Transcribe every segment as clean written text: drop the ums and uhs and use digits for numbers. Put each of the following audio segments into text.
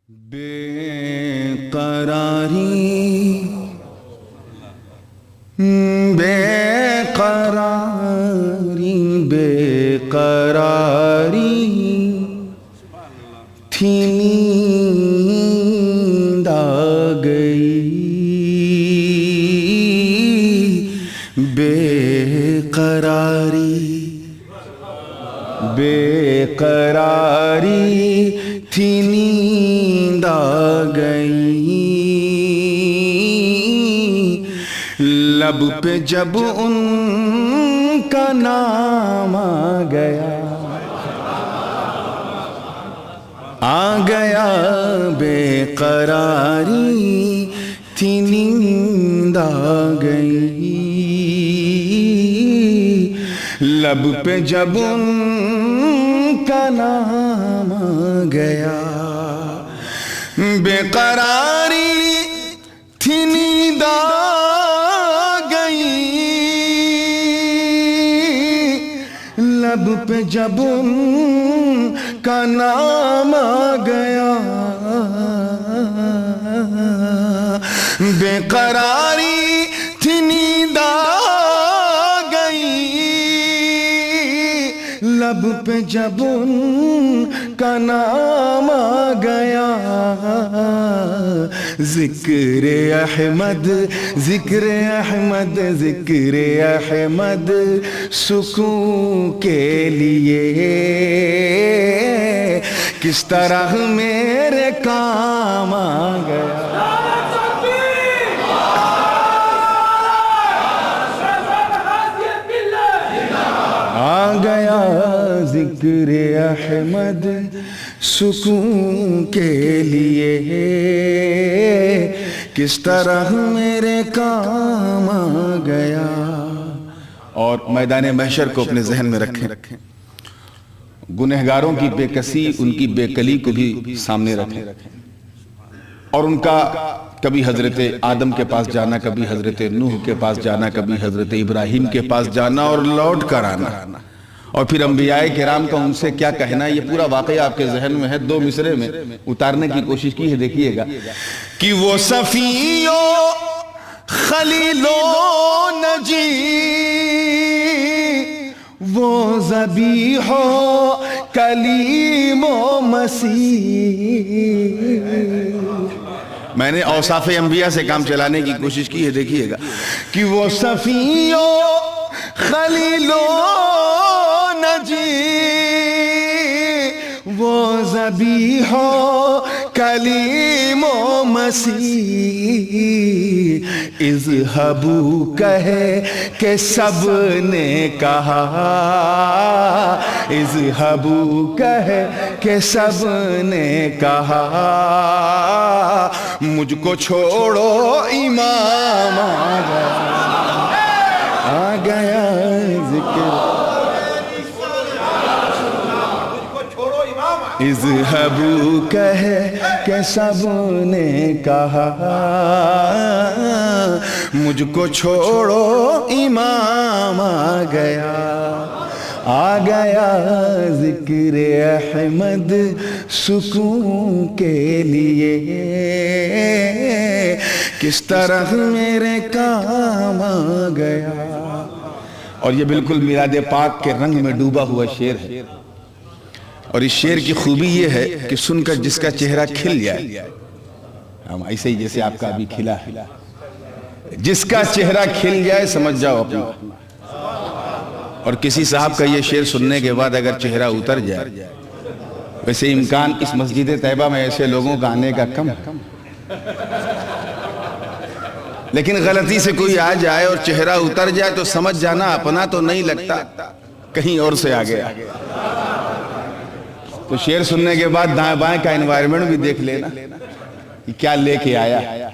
بے قراری بے قراری بے قراری تھی نیند آ گئی بے قراری بے قراری تھی نیند آ گئی لب پہ جب ان کا نام آ گیا بے قراری تھی نیند آ گئی لب پہ جب ان کا نام آ گیا بے قراری تھی نیند آ گئی لب پہ جب ان کا نام آ گیا بے قراری تھی نیند آ گئی لب پہ جب ان کا نام آ گیا ذکر احمد ذکر احمد ذکر احمد سکون کے لیے کس طرح میرے کام آ گیا ذکر احمد سکون کے لیے کس طرح میرے کام آ گیا اور میدان محشر کو اپنے ذہن میں رکھیں گنہگاروں کی بے کسی ان کی بے کلی کو بھی سامنے رکھیں اور ان کا کبھی حضرت آدم کے پاس جانا کبھی حضرت نوح کے پاس جانا کبھی حضرت ابراہیم کے پاس جانا اور لوٹ کر آنا اور پھر انبیاء کرام کا ان سے کیا کہنا یہ پورا واقعہ آپ کے ذہن میں ہے دو مصرے میں اتارنے کی کوشش کی ہے دیکھیے گا کہ وہ صفی و خلیل و نجی وہ ذبیح و کلیم و مسیح میں نے اوصاف انبیاء سے کام چلانے کی کوشش کی ہے دیکھیے گا کہ وہ صفی و خلیل و نجی وہ ذبیح و کلیم و مسیح اذهبوا کہے کہ سب نے کہا اذهبوا کہے کہ سب نے کہا مجھ کو چھوڑو امام آ گیا ذکر اذهبوا کہے کہ سب نے کہا مجھ کو چھوڑو امام آ گیا ذکر احمد سکون کے لیے کس طرح میرے کام آ گیا اور یہ بالکل میلاد پاک کے رنگ میں ڈوبا ہوا شعر ہے اور اس شعر کی خوبی یہ ہے کہ سن کر جس کا چہرہ کھل جائے ایسے ہی جیسے آپ کا ابھی کھلا ہے جس کا چہرہ کھل جائے سمجھ جاؤ اپنا اور کسی صاحب کا یہ شعر سننے کے بعد اگر چہرہ اتر جائے ویسے امکان اس مسجد طیبہ میں ایسے لوگوں کا آنے کا کم لیکن غلطی سے کوئی آ جائے اور چہرہ اتر جائے تو سمجھ جانا اپنا تو نہیں لگتا کہیں اور سے آ گیا تو شعر سننے کے بعد دائیں بائیں کا انوائرمنٹ بھی دیکھ لینا کیا لے کے آیا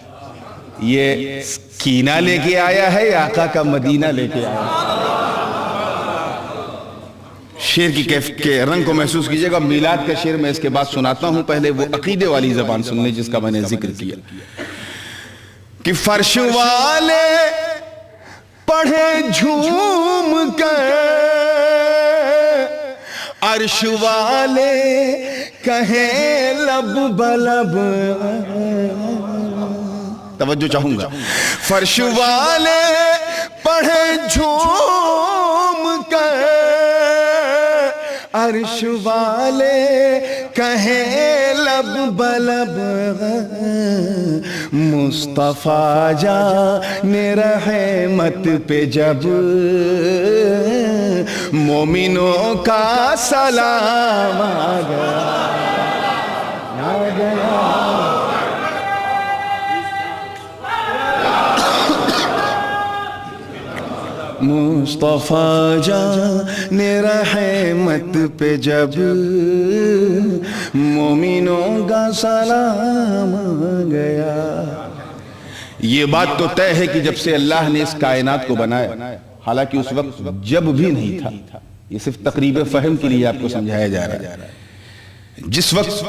یہ کینہ لے کے آیا ہے یا آقا کا مدینہ لے کے آیا شعر کی کے رنگ کو محسوس کیجئے گا میلاد کا شعر میں اس کے بعد سناتا ہوں پہلے وہ عقیدے والی زبان سن لیں جس کا میں نے ذکر کیا کہ فرش والے پڑھے جھوم کر عرش والے کہیں لب بلب، توجہ چاہوں گا، فرش والے پڑھیں جھوم کر، عرش والے کہیں لب بلب، مصطفیٰ جان رحمت پہ جب مومنوں کا سلام آ گیا، مصطفیٰ جان رحمت پہ جب مومنوں کا سلام آ گیا۔ یہ بات تو طے ہے کہ جب سے اللہ نے اس کائنات کو بنایا، حالانکہ اس وقت جب بھی نہیں تھا، یہ صرف تقریب فہم کے لیے آپ کو سمجھایا جا رہا ہے، جس وقت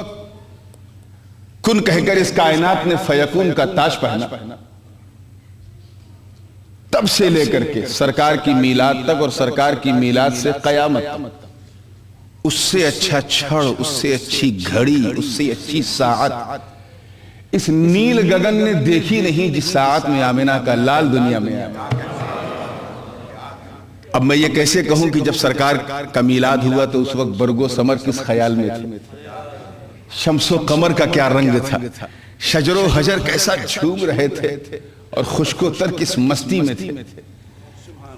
کن کہہ کر اس کائنات نے فیکون کا تاج پہنا، تب سے لے کر کے سرکار کی میلاد تک اور سرکار کی میلاد سے قیامت تک، اس سے اچھا چھڑ، اس سے اچھی گھڑی، اس سے اچھی ساعت اس نیل گگن نے دیکھی نہیں جس ساعت میں آمنہ کا لال دنیا میں آیا۔ اب میں یہ کیسے کہوں کہ جب سرکار کا میلاد ہوا تو اس وقت برگ و ثمر کس خیال میں تھے، شمس و قمر کا کیا رنگ تھا، شجر و حجر کیسا جھوم رہے تھے اور خشک و تر کس مستی میں تھے،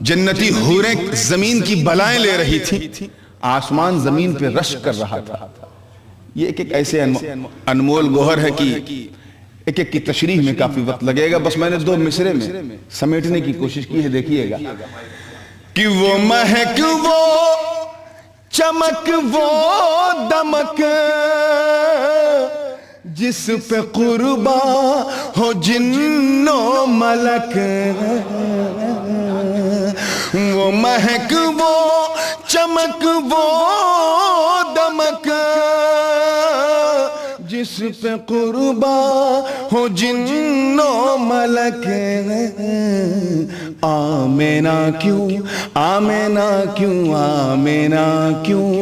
جنتی حوریں زمین کی بلائیں لے رہی تھی، آسمان زمین پہ رشک کر رہا تھا۔ یہ ایک ایسے انمول گوہر ہے کہ ایک ایک کی تشریح میں کافی وقت لگے گا، بس میں نے 2 مصرے میں سمیٹنے کی کوشش کی ہے، دیکھیے گا کہ وہ مہک، وہ چمک، وہ دمک، جس پہ قربا ہو جن و ملک، وہ مہک، وہ چمک، وہ دمک، جس پہ قربا ہو جن و ملک، آمینہ کیوں، آمینہ کیوں، آمینہ کیوں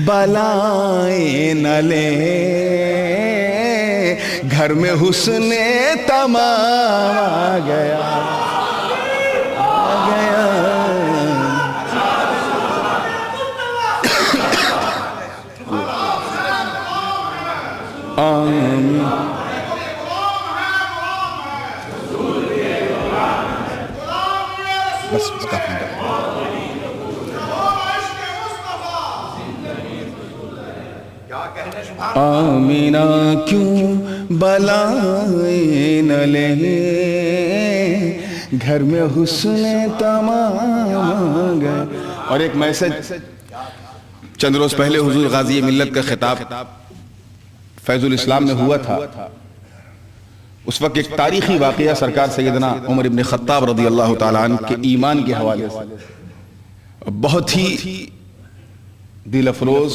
بلائیں نہ لے، گھر میں حسن تمام آ گیا، آ گیا۔ آمین۔ بس کافی ہے۔ آمینہ کیوں بلائیں نہ لے، گھر میں حسن تمام آ گئے۔ اور ایک میسج چند روز پہلے حضور غازی ملت کا خطاب فیض الاسلام میں ہوا تھا، اس وقت ایک تاریخی واقعہ سرکار سیدنا عمر ابن خطاب رضی اللہ تعالیٰ عنہ کے ایمان کے حوالے سے بہت ہی دل افروز،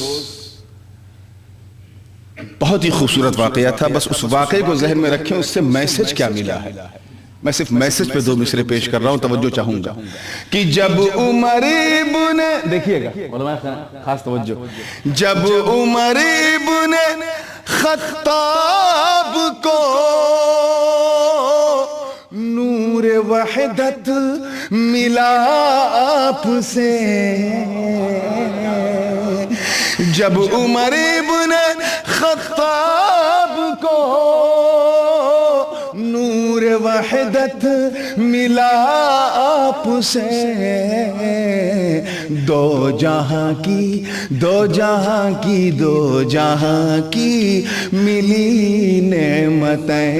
بہت ہی خوبصورت واقعہ تھا۔ بس اس واقعے کو ذہن میں رکھیں، اس سے میسج کیا ملا ہے۔ میں صرف میسج پہ 2 مصرے پیش کر رہا ہوں، توجہ چاہوں گا کہ جب عمر ابن، دیکھیے گا علماء خاص توجہ، جب عمر ابن خطاب کو نور وحدت ملا آپ سے، جب عمر ابن خطاب کو نور وحدت ملا آپ سے، دو جہاں کی، دو جہاں کی، دو جہاں کی ملی نعمتیں،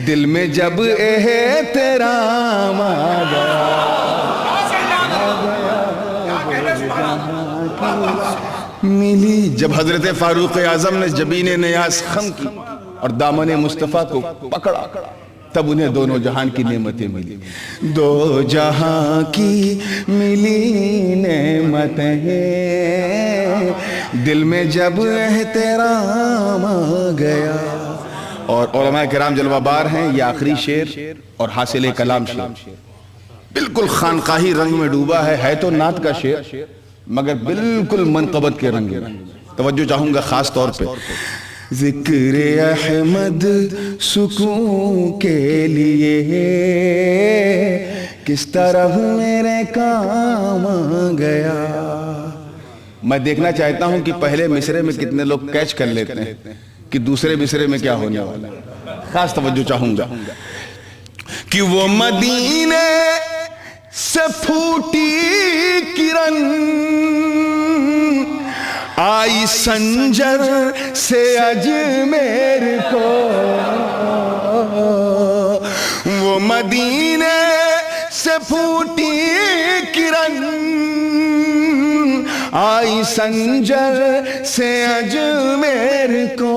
دل میں جب احترام آ گیا، ملی جب حضرت فاروق اعظم نے جبین نیاز خم کی اور دامن مصطفیٰ کو پکڑا، تب انہیں دونوں جہان کی نعمتیں ملی، دو جہاں کی ملی نعمتیں، دل میں جب احترام آ گیا۔ اور علماء کرام جلوہ بار ہیں، یہ آخری شعر اور حاصل کلام شعر بالکل خانقاہی رنگ میں ڈوبا ہے تو نعت کا شعر، مگر بالکل منقبت کے رنگ میں. توجہ چاہوں گا خاص طور پہ. ذکر احمد سکون کے لیے کس طرح میرے کام آ گیا. میں دیکھنا چاہتا ہوں کہ پہلے مصرے میں کتنے لوگ کیچ کر لیتے ہیں کہ دوسرے مصرے میں کیا ہونے والا ہے. خاص توجہ چاہوں گا کہ وہ مدینے سے پھوٹی کرن آئی سنجر سے اجمیر کو. وہ مدینے سے پھوٹی کرن آئی سنجر سے اجمیر کو.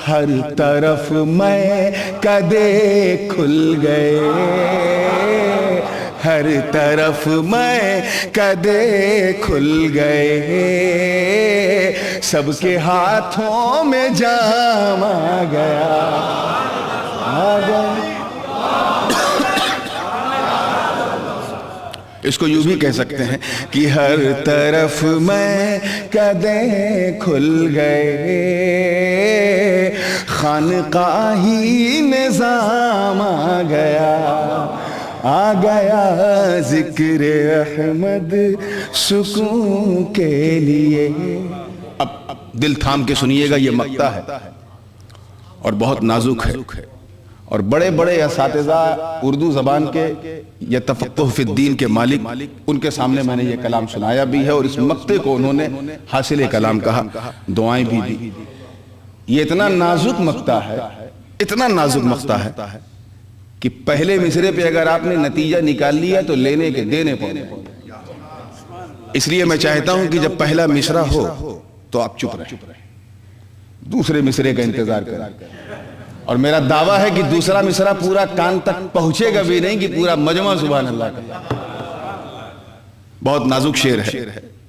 ہر طرف میں کدے کھل گئے ہر طرف میں کدے کھل گئے. سب کے ہاتھوں میں جام آ گیا آ گیا. اس کو یوں بھی کہہ سکتے ہیں کہ ہر طرف میں کدے کھل گئے خانقاہی نظام آ گیا ذکر احمد سکون کے لیے. اب دل تھام کے سنیے گا, یہ مقطع ہے اور بہت نازک ہے, اور بڑے بڑے اساتذہ اردو زبان کے یا تفقہ فی الدین کے مالک, ان کے سامنے میں نے یہ کلام سنایا بھی ہے, اور اس مقطع کو انہوں نے حاصل کلام کہا, دعائیں بھی دی. یہ اتنا نازک مقطع ہے, اتنا نازک مقطع ہے کہ پہلے مصرے پہ اگر آپ نے نتیجہ نکال لیا تو لینے کے دینے پڑے. اس لیے میں چاہتا ہوں کہ جب پہلا مصرع ہو تو آپ چپ رہیں, دوسرے مصرے کا انتظار کریں. اور میرا دعویٰ ہے کہ دوسرا مصرع پورا کان تک پہنچے گا بھی نہیں کہ پورا مجمع سبحان اللہ کا. بہت نازک شعر ہے.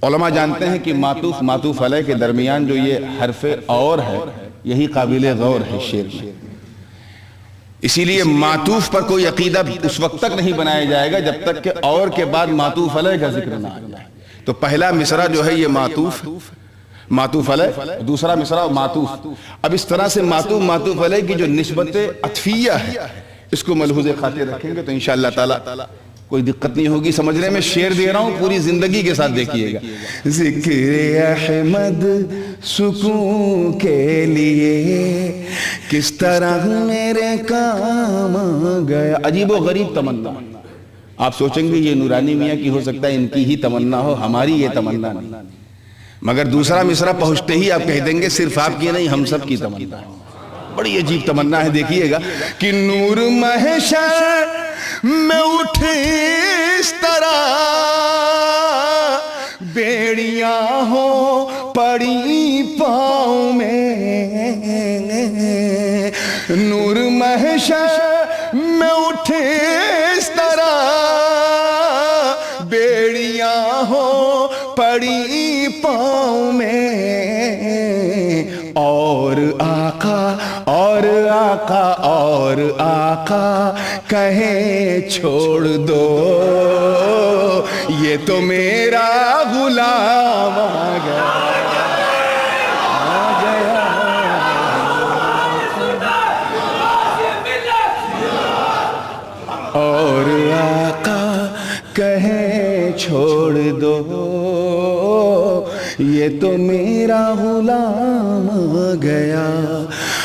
علماء جانتے ہیں کہ معطوف معطوف علیہ کے درمیان جو یہ حرف اور ہے, یہی قابل غور ہے شعر میں. اسی لیے معطوف پر کوئی عقیدہ اس وقت تک نہیں بنایا جائے گا جب تک کہ اور کے بعد معطوف علیہ کا ذکر نہ آ جائے. تو پہلا مصرع جو ہے یہ معطوف علیہ, دوسرا مصرع معطوف. اب اس طرح سے معطوف علیہ کی جو نسبت عطفیہ ہے اس کو ملحوظ خاطر رکھیں گے تو انشاءاللہ تعالی کوئی دقت نہیں ہوگی سمجھنے میں. شعر دے رہا ہوں, پوری زندگی کے ساتھ دیکھیے گا. ذکر احمد سکون کے لیے کس طرح میرے کام آ گیا. عجیب و غریب تمنا. آپ سوچیں گے یہ نورانی میاں کی ہو سکتا ہے ان کی ہی تمنا ہو, ہماری یہ تمنا نہیں. مگر دوسرا مصرع پہنچتے ہی آپ کہہ دیں گے صرف آپ کی نہیں ہم سب کی تمنا ہے. بڑی عجیب تمنا ہے, دیکھیے گا کہ نور محشر میں اٹھے اس طرح بیڑیاں ہو پڑی پاؤں میں. نور محشر میں اٹھے اس طرح بیڑیاں ہو پڑی پاؤں میں. اور آقا کہیں چھوڑ دو یہ تو میرا غلام آ گیا اور آقا کہیں چھوڑ دو یہ تو میرا غلام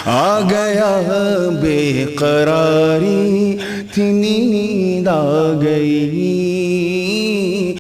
آ گیا بے قراری تھی نیند آ گئی